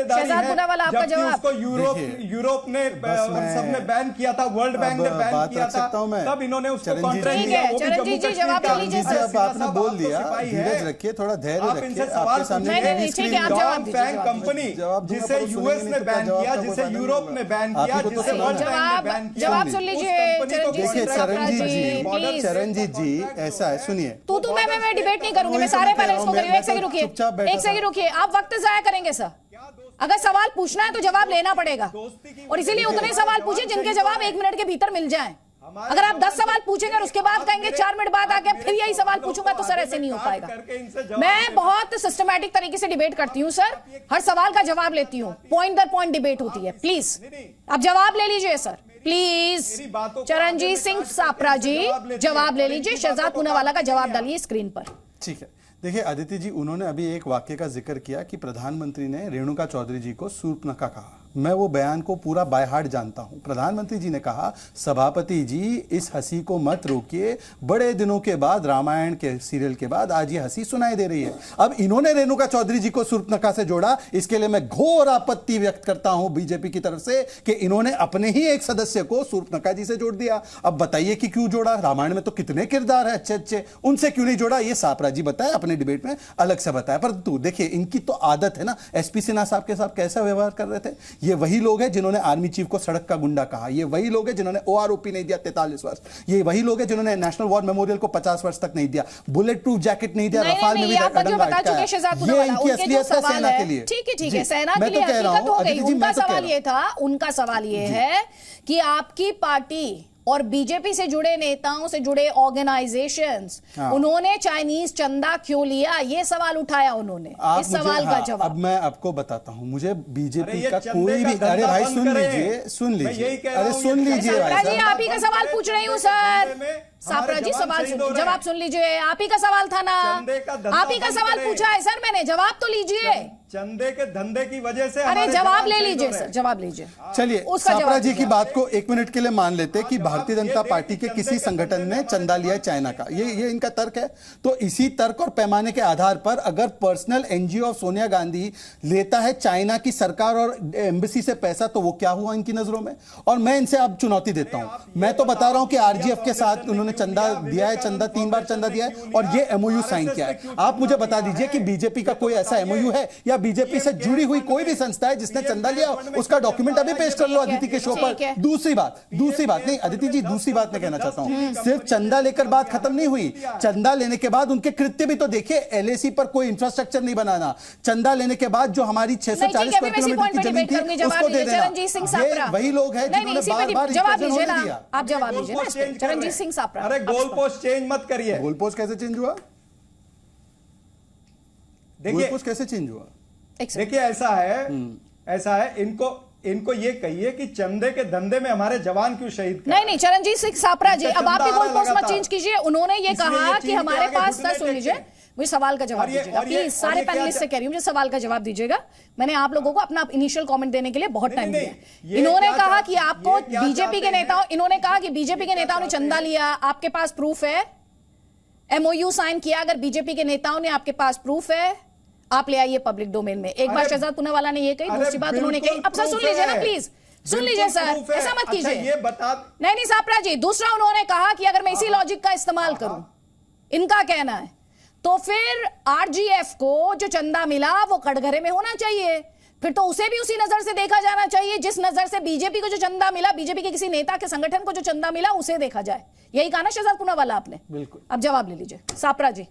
हिस्सेदारी है, जबकि उसको यूरोप ने सबने बैन किया था, वर्ल्ड बैंक ने बैन किया था, तब इन्होंने उसको कॉन्ट्रैक्ट किया। आपने बोल दिया, धीरज रखिए, थोड़ा धैर्य रखिए। आपके सामने बैंक कंपनी जिसे यूएस ने बैन किया, जिसे यूरोप ने बैन किया, जिसे वर्ल्ड बैंक ने बैन किया, जवाब सुन लीजिए। देखिए चरणजीत जी, ऐसा है, सुनिए। मैं डिबेट नहीं करूंगी, मैं सारे पैनलिस्ट को करूंगी। एक सेकंड रुकिए, आप वक्त जाया करेंगे सर। अगर सवाल पूछना है तो जवाब लेना पड़ेगा, और इसीलिए उतने सवाल पूछिए जिनके जवाब 1 मिनट के भीतर मिल जाएं। अगर आप 10 सवाल पूछेंगे और उसके बाद कहेंगे 4 मिनट बाद आके फिर यही सवाल पूछूंगा, तो सर ऐसे नहीं हो पाएगा। मैं बहुत सिस्टमैटिक तरीके से डिबेट करती हूँ सर, हर सवाल का जवाब लेती हूँ, पॉइंट दर पॉइंट डिबेट होती है। प्लीज आप जवाब ले लीजिए सर, प्लीज। चरणजीत सिंह सापरा जी जवाब ले लीजिए, शहजाद पूनावाला का जवाब डालिए स्क्रीन पर। ठीक है, देखिए अदिति जी, उन्होंने अभी एक वाक्य का जिक्र किया कि प्रधानमंत्री ने रेणुका चौधरी जी को शूर्पणखा कहा। मैं वो बयान को पूरा बाय हार्ट जानता हूं। प्रधानमंत्री जी ने कहा, सभापति जी इस हंसी को मत रोकिए, बड़े दिनों के बाद, रामायण के सीरियल के बाद आज ये हंसी सुनाई दे रही है। अब इन्होंने रेणुका चौधरी जी को शूर्पणखा से जोड़ा, इसके लिए मैं घोर आपत्ति व्यक्त करता हूं बीजेपी की तरफ से कि इन्होंने अपने ही एक सदस्य को शूर्पणखा जी से जोड़ दिया। अब बताइए कि क्यों जोड़ा? रामायण में तो कितने किरदार है अच्छे अच्छे, उनसे क्यों नहीं जोड़ा? ये सापरा जी बताए, अपने डिबेट में अलग से बताया। परंतु देखिए, इनकी तो आदत है ना, एसपी सिन्हा साहब के साथ कैसा व्यवहार कर रहे थे। ये वही लोग हैं जिन्होंने आर्मी चीफ को सड़क का गुंडा कहा, ये वही लोग हैं जिन्होंने ओआरओपी नहीं दिया 43 वर्ष, ये वही लोग हैं जिन्होंने नेशनल वॉर मेमोरियल को 50 वर्ष तक नहीं दिया, बुलेट प्रूफ जैकेट नहीं दिया, रफाल में भी अड़ंगा अटकाया। ये इनकी असलियत है सेना के लिए। ठीक है, सेना के लिए हकीकत हो गई। उनका सवाल ये है कि आपकी पार्टी और बीजेपी से जुड़े नेताओं से जुड़े ऑर्गेनाइजेशंस, उन्होंने चाइनीज चंदा क्यों लिया, ये सवाल उठाया उन्होंने। इस सवाल का जवाब अब मैं आपको बताता हूं। मुझे बीजेपी का कोई भी, अरे भाई सुन लीजिए, अरे सुन लीजिए सापरा जी, आप ही का सवाल पूछ रही हूँ सर। सापरा जी सवाल सुन, जवाब सुन लीजिए। आप ही का सवाल था ना, आप ही का सवाल पूछा है सर मैंने, जवाब तो लीजिए। चंदे के धंधे की वजह से, अरे जवाब ले लीजिए सर, जवाब लीजिए। चलिए, सापरा जी की बात को 1 मिनट के लिए मान लेते कि भारतीय जनता पार्टी के किसी संगठन ने चंदा लिया है चाइना का, ये इनका तर्क है। तो इसी तर्क और पैमाने के आधार पर अगर personal NGO of Sonia Gandhi लेता है चाइना की सरकार और एम्बेसी से पैसा, तो वो क्या हुआ इनकी नजरों में? और मैं इनसे अब चुनौती देता हूं, मैं तो बता रहा हूं कि आरजीएफ के साथ उन्होंने चंदा दिया है, 3 बार चंदा दिया है, और ये एमओयू साइन किया है। आप मुझे बता दीजिए कि बीजेपी का कोई ऐसा एमओयू है या बीजेपी से जुड़ी हुई कोई भी संस्था है जिसने चंदा लिया, उसका डॉक्यूमेंट अभी पेश कर लो अदिति के शो पर। दूसरी बात नहीं अदिति जी, दूसरी बात मैं कहना चाहता हूं, सिर्फ चंदा लेकर बात खत्म नहीं हुई। चंदा लेने के बाद उनके कृत्य भी तो देखिए। एलएसी पर कोई इंफ्रास्ट्रक्चर नहीं बनाना, चंदा लेने के बाद जो हमारी 640 स्क्वायर किलोमीटर की जमीन थी उसको दे देना। वही लोग हैं जिन्होंने बार-बार जवाब लीजिए ना, आप जवाब लीजिए ना। चरणजीत सिंह सापरा, अरे गोल पोस्ट चेंज मत करिए। गोल पोस्ट कैसे चेंज हुआ? गोल पोस्ट कैसे चेंज हुआ? देखिए, ऐसा है, इनको ये कहिए कि चंदे के धंधे में हमारे जवान क्यों शहीद कर? नहीं, चरणजीत सिंह सापरा जी, अब आप भी गोल पोस्ट मत चेंज कीजिए। उन्होंने ये कहा कि हमारे पास, सुन लीजिए, मुझे सवाल का जवाब दीजिएगा प्लीज। सारे पैनलिस्ट से कह रही हूं, मुझे सवाल का जवाब दीजिएगा। मैंने आप लोगों को अपना इनिशियल कमेंट देने के लिए बहुत टाइम दिया। इन्होंने कहा कि आपको बीजेपी के नेताओं, इन्होंने कहा कि बीजेपी के नेताओं ने चंदा लिया, आपके पास प्रूफ है? एमओयू साइन किया अगर बीजेपी के नेताओं ने, आपके पास प्रूफ है? आप ले आइए पब्लिक डोमेन में। एक बार शहजाद पूनावाला ने ये कही, दूसरी बात उन्होंने कही। अब सर सुन लीजिए ना प्लीज, सुन लीजिए सर, ऐसा मत कीजिए। ये बता नहीं सापरा जी, दूसरा उन्होंने कहा कि अगर मैं इसी लॉजिक का इस्तेमाल करूं, इनका कहना है, तो फिर आरजीएफ को जो चंदा मिला वो कटघरे में होना चाहिए, फिर तो उसे भी उसी नजर से देखा जाना चाहिए जिस नजर से बीजेपी को जो चंदा मिला, बीजेपी के किसी नेता के संगठन को जो चंदा मिला उसे देखा जाए। यही कहा ना शहजाद पूनावाला आपने? बिल्कुल। अब जवाब ले लीजिए सापरा जी।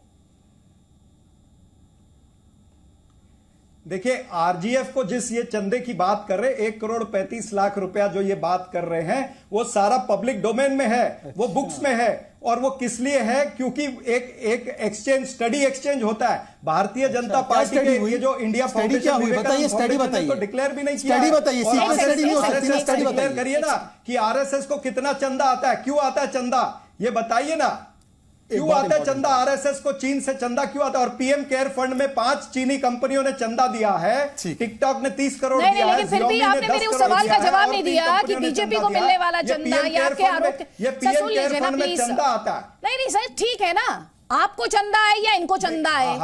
देखिए, आरजीएफ को जिस ये चंदे की बात कर रहे, 1,35,00,000 रुपया जो ये बात कर रहे हैं, वो सारा पब्लिक डोमेन में है, वो बुक्स में है। और वो किस लिए है? क्योंकि एक एक्सचेंज, स्टडी एक्सचेंज होता है। भारतीय जनता पार्टी के ये जो इंडिया फाउंडेशन, बताइए स्टडी बताइए, तो डिक्लेयर भी नहीं किया। स्टडी बताइए, सीक्रेट स्टडी नहीं हो सकती ना, स्टडी डिक्लेयर करिए ना कि आरएसएस को कितना चंदा आता है, क्यों आता है चंदा, ये बताइए ना। क्यों आता है चंदा? आरएसएस को चीन से चंदा क्यों आता है? और पीएम केयर फंड में 5 चीनी कंपनियों ने चंदा दिया है, टिकटॉक ने 30 करोड़ दिया है, लेकिन फिर भी आपने मेरे उस सवाल का जवाब नहीं दिया कि बीजेपी को मिलने वाला चंदा या आपके आरोप, ये पीएम केयर फंड में चंदा आता है। नहीं सर, ठीक है ना, आपको चंदा है या इनको चंदा है,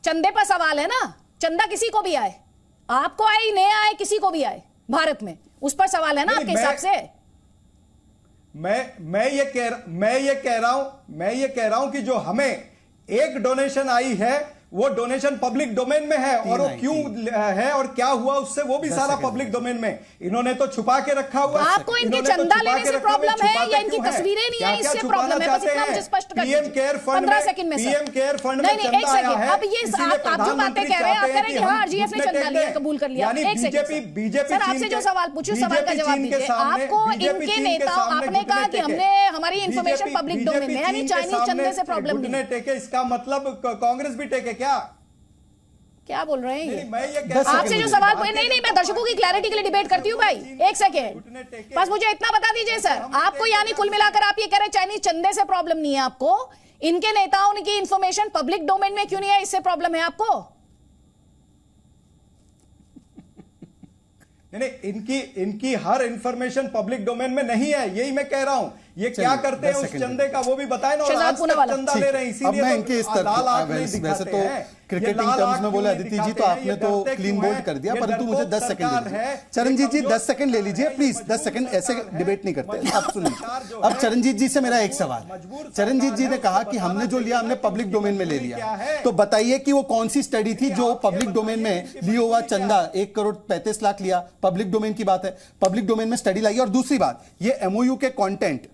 चंदे पर सवाल है ना। चंदा किसी को भी आए, आपको आए नहीं आए, किसी को भी आए भारत में, उस पर सवाल है ना आपके हिसाब से? मैं ये कह रहा हूं कि जो हमें एक डोनेशन आई है वो डोनेशन पब्लिक डोमेन में है, और वो क्यों है और क्या हुआ उससे वो भी सारा पब्लिक डोमेन में। इन्होंने तो छुपा के रखा हुआ है। आपको इनके चंदा लेने से प्रॉब्लम है या इनकी तस्वीरें नहीं है इससे प्रॉब्लम है? बस इतना मुझे स्पष्ट कर दीजिए। पीएम केयर फंड 15 सेकंड में पीएम केयर फंड में नहीं, एक सेकंड। अब ये आप जो बातें कह रहे हैं, आप कह रहे हैं कि हाँ आरजीएफ ने चंदा लिया, कबूल कर लिया। एक सेकंड बीजेपी सर, आपसे जो सवाल पूछूं सवाल का जवाब दीजिए। आपको इनके नेता, आपने कहा कि हमने हमारी इंफॉर्मेशन पब्लिक डोमेन में, यानी चाइनीज चंदे से प्रॉब्लम नहीं टेके, इसका मतलब कांग्रेस भी टेके क्या? क्या बोल रहे हैं ये? मैं ये आपसे जो सवाल नहीं, मैं दर्शकों की क्लैरिटी के लिए डिबेट करती हूँ भाई। एक सेकेंड, बस मुझे इतना बता दीजिए सर, आपको यानी कुल मिलाकर आप ये कह रहे हैं चाइनीज चंदे से प्रॉब्लम नहीं है आपको, इनके नेताओं की इंफॉर्मेशन पब्लिक डोमेन में क्यों नहीं है, इससे प्रॉब्लम है आपको? नहीं, इनकी हर इंफॉर्मेशन पब्लिक डोमेन में नहीं है, यही मैं कह रहा हूं। ये क्या करते हैं उस चंदे का वो भी बताए ना, और आज तक चंदा ले रहे हैं, इसीलिए मैं इनके इस वैसे तो क्रिकेटिंग टर्म्स में बोले अदिति जी, तो आपने तो क्लीन बोल्ड कर दिया, परंतु मुझे 10 सेकंड दे दीजिए। चरणजीत जी 10 सेकंड ले लीजिए प्लीज, 10 सेकंड, ऐसे डिबेट नहीं करते। आप सुनिए, अब चरणजीत जी से मेरा एक सवाल। चरणजीत जी ने कहा कि हमने जो लिया हमने पब्लिक डोमेन में ले लिया, तो बताइए कि वो कौन सी स्टडी थी जो पब्लिक डोमेन में लिया हुआ चंदा 1,35,00,000 लिया, पब्लिक डोमेन की बात है, पब्लिक डोमेन में स्टडी लाई। और दूसरी बात, ये एमओयू के कंटेंट,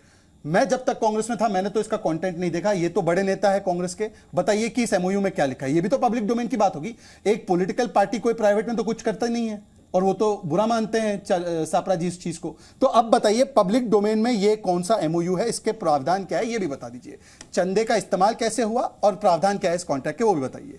मैं जब तक कांग्रेस में था मैंने तो इसका कंटेंट नहीं देखा, ये तो बड़े नेता है कांग्रेस के, बताइए कि इस एमओयू में क्या लिखा है? ये भी तो पब्लिक डोमेन की बात होगी। एक पॉलिटिकल पार्टी कोई प्राइवेट में तो कुछ करता नहीं है, और वो तो बुरा मानते हैं सापरा जी इस चीज को। तो अब बताइए पब्लिक डोमेन में ये कौन सा एमओयू है, इसके प्रावधान क्या है ये भी बता दीजिए। चंदे का इस्तेमाल कैसे हुआ और प्रावधान क्या है इस कॉन्ट्रैक्ट के, वो भी बताइए।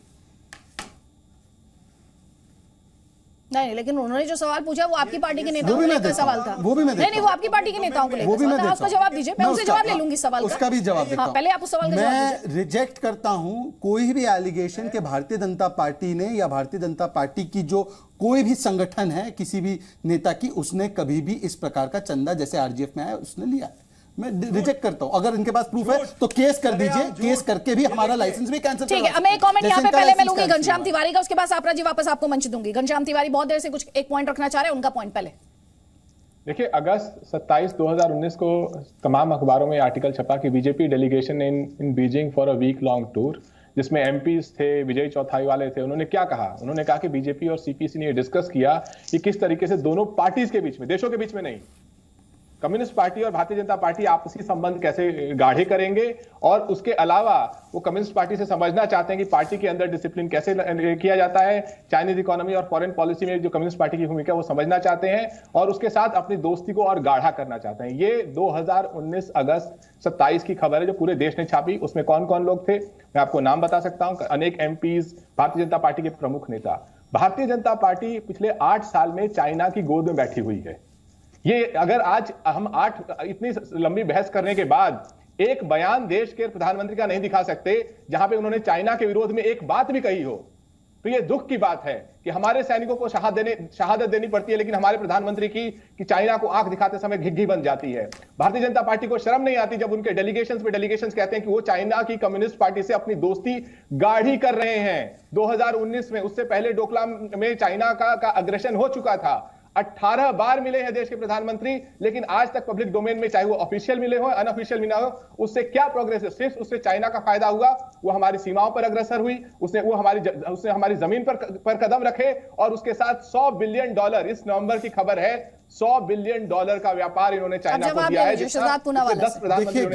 नहीं, लेकिन उन्होंने जो सवाल पूछा वो आपकी पार्टी के नेताओं को लेकर सवाल था। वो भी मैं नहीं, वो आपकी पार्टी के नेताओं को लेकर, उसका जवाब दीजिए, मैं उससे जवाब ले लूंगी सवाल का। उसका भी जवाब देता हूं। पहले आप उस सवाल का जवाब दीजिए। मैं रिजेक्ट करता हूं कोई भी एलिगेशन के भारतीय जनता पार्टी ने या भारतीय जनता पार्टी की जो कोई भी संगठन है किसी भी नेता की, उसने कभी भी इस प्रकार का चंदा जैसे आरजीएफ में आया उसने लिया है। मैं रिजेक्ट करता हूं। अगर इनके पास प्रूफ है तो केस कर दीजिए, केस करके भी हमारा लाइसेंस भी कैंसिल। ठीक है, मैं एक कमेंट यहाँ पे पहले मैं लूंगी घनश्याम तिवारी का, उसके बाद सापरा जी वापस आपको मंच दूंगी। घनश्याम तिवारी बहुत देर से कुछ एक पॉइंट रखना चाह रहे हैं, उनका पॉइंट पहले। देखिए, अगस्त 27, 2019 को तमाम अखबारों में आर्टिकल छपा कि BJP delegation in Beijing for a week long tour, जिसमें एमपीज थे, विजय चौथाई वाले थे। उन्होंने क्या कहा? उन्होंने कहा कि बीजेपी और सीपीसी ने डिस्कस किया कि किस तरीके से दोनों पार्टीज के बीच में, देशों के बीच में नहीं, कम्युनिस्ट पार्टी और भारतीय जनता पार्टी आपसी संबंध कैसे गाढ़े करेंगे, और उसके अलावा वो कम्युनिस्ट पार्टी से समझना चाहते हैं कि पार्टी के अंदर डिसिप्लिन कैसे किया जाता है, चाइनीज इकोनॉमी और फॉरेन पॉलिसी में जो कम्युनिस्ट पार्टी की भूमिका वो समझना चाहते हैं, और उसके साथ अपनी दोस्ती को और गाढ़ा करना चाहते हैं। ये 2019 अगस्त 27 की खबर है जो पूरे देश ने छापी। उसमें कौन कौन लोग थे मैं आपको नाम बता सकता हूं। अनेक एमपीज, भारतीय जनता पार्टी के प्रमुख नेता। भारतीय जनता पार्टी पिछले 8 साल में चाइना की गोद में बैठी हुई है। ये अगर आज हम इतनी लंबी बहस करने के बाद एक बयान देश के प्रधानमंत्री का नहीं दिखा सकते जहां पे उन्होंने चाइना के विरोध में एक बात भी कही हो, तो ये दुख की बात है कि हमारे सैनिकों को शहादत देनी पड़ती है, लेकिन हमारे प्रधानमंत्री की कि चाइना को आंख दिखाते समय घिघी बन जाती है। भारतीय जनता पार्टी को शर्म नहीं आती जब उनके डेलीगेशंस कहते हैं कि वो चाइना की कम्युनिस्ट पार्टी से अपनी दोस्ती गाढ़ी कर रहे हैं। 2019 में, उससे पहले डोकलाम में चाइना का अग्रेशन हो चुका था। 18 बार मिले हैं देश के प्रधानमंत्री, लेकिन आज तक पब्लिक डोमेन में, चाहे वो ऑफिशियल मिले हो अनऑफिशियल मिला हो, उससे क्या प्रोग्रेस है? सिर्फ उससे चाइना का फायदा हुआ। वो हमारी सीमाओं पर अग्रसर हुई, उसने हमारी जमीन पर कदम रखे, और उसके साथ $100 बिलियन, इस नवंबर की खबर है, $100 बिलियन का व्यापार इन्होंने चाइना को दिया है। 10 प्रधानमंत्री।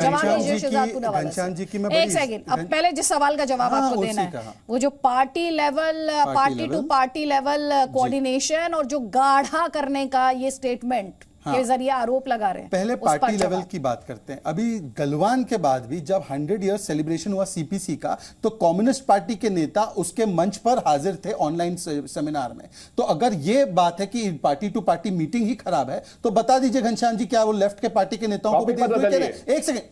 घनश्याम जी की मैं एक सेकंड, अब पहले जिस सवाल का जवाब आपको देना है, वो जो party level, party to party level coordination और जो गाढ़ा करने का ये स्टेटमेंट के जरिए आरोप लगा रहे हैं, पहले पार्टी लेवल की बात करते हैं। अभी गलवान के बाद भी जब 100 ईयर्स सेलिब्रेशन हुआ सीपीसी का, तो कम्युनिस्ट पार्टी के नेता उसके मंच पर हाजिर थे ऑनलाइन सेमिनार में। तो अगर ये बात है कि पार्टी टू पार्टी मीटिंग ही खराब है, तो बता दीजिए घनश्याम जी, क्या वो लेफ्ट के पार्टी के नेताओं को भी देख रहे हैं? एक सेकंड,